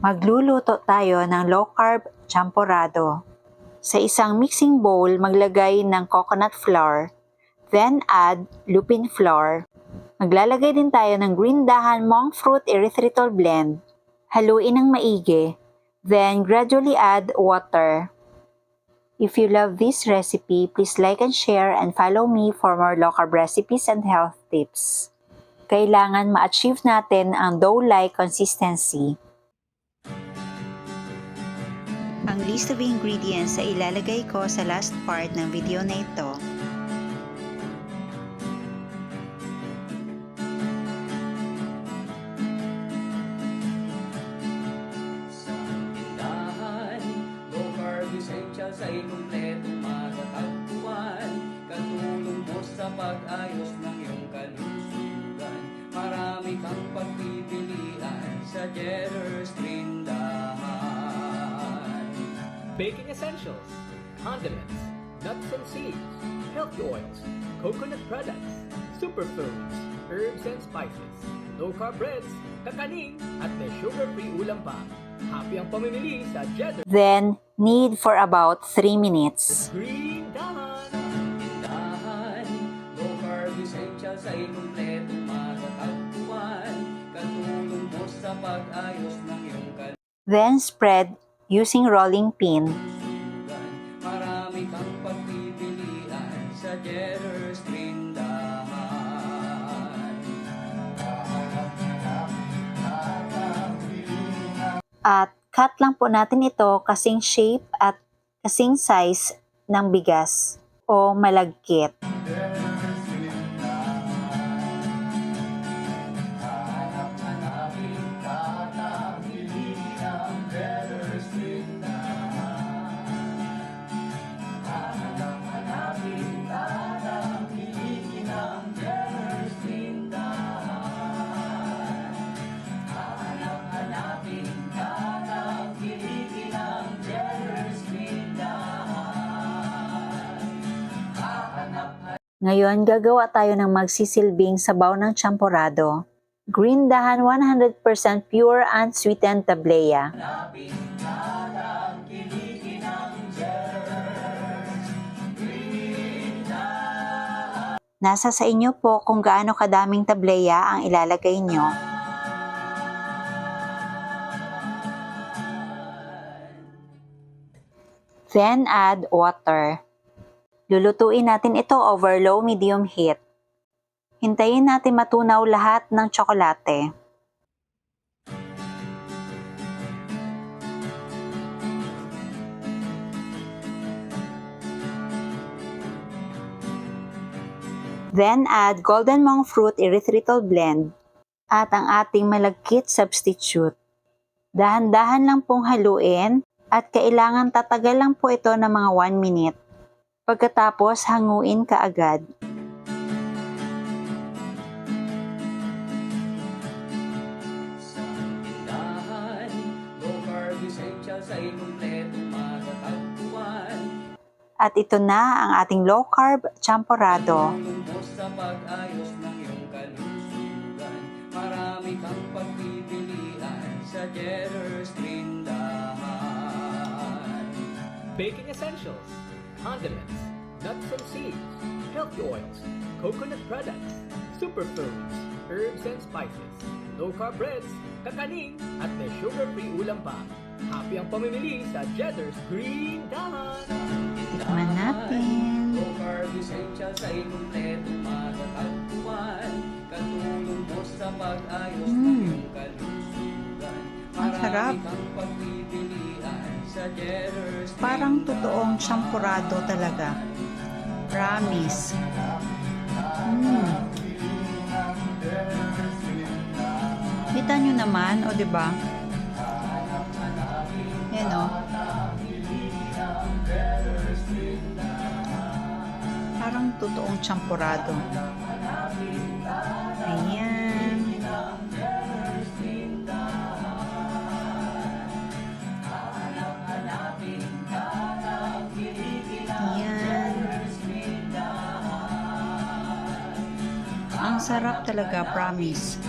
Magluluto tayo ng low-carb champorado. Sa isang mixing bowl, maglagay ng coconut flour, then add lupin flour. Maglalagay din tayo ng green dahan monk fruit erythritol blend. Haluin ng maigi, then gradually add water. If you love this recipe, please like and share and follow me for more low-carb recipes and health tips. Kailangan ma-achieve natin ang dough-like consistency. Ang list of ingredients ay ilalagay ko sa last part ng video na ito. Sa tindahan, low-carb essentials ay kumpletong matatagpuan. Katulong mo sa pag-ayos ng iyong kalusugan. Marami kang pagpipilian sa Jetter's tindahan. Baking essentials, condiments, nuts and seeds, healthy oils, coconut products, superfoods, herbs and spices, low-carb breads, kakanin, at may sugar-free ulam pa. Happy ang pamimili sa Jetter's Then, knead for about 3 minutes. Green Dahan. Tindahan, low-carb essentials ay kumpletong matatagpuan. Katulong mo sa pag-ayos ng iyong Then, spread using rolling pin. kalusugan. Marami kang pagpipilian sa Jetter's tindahan. At cut lang po natin ito kasing shape at kasing size ng bigas o malagkit. Ngayon, gagawa tayo ng magsisilbing sabaw ng champorado. Green dahan 100% pure unsweetened tablea. Nasa sa inyo po kung gaano kadaming tablea ang ilalagay nyo. Then add water. Lulutuin natin ito over low-medium heat. Hintayin natin matunaw lahat ng tsokolate. Then add golden monk fruit erythritol blend at ang ating malagkit substitute. Dahan-dahan lang pong haluin at kailangan tatagal lang po ito ng mga 1 minute. Pagkatapos, hanguin kaagad. Sa tindahan, low-carb essentials ay kumpletong matatagpuan. At ito na ang ating low-carb champorado. Tulong mo sa pag-ayos ng iyong kalusugan. Marami kang pagpipilian sa Jetter's tindahan. Baking essentials, condiments, nuts and seeds, healthy oils, coconut products, superfoods, herbs and spices, low-carb breads, kakanin, at may sugar-free ulam pa. Happy ang pamimili sa Jetter's Green Dahan. Tikman natin. Low-carb essentials ay kumpletong matatagpuan. Katulong mo sa pag-ayos ng iyong kalusugan. Ang sarap. Marami kang pagpipilian sa Jetter's Parang totoong champorado talaga. Promise. Kita nyo naman, o diba? Yan o. Parang totoong champorado. Ayan. Ang sarap talaga, promise.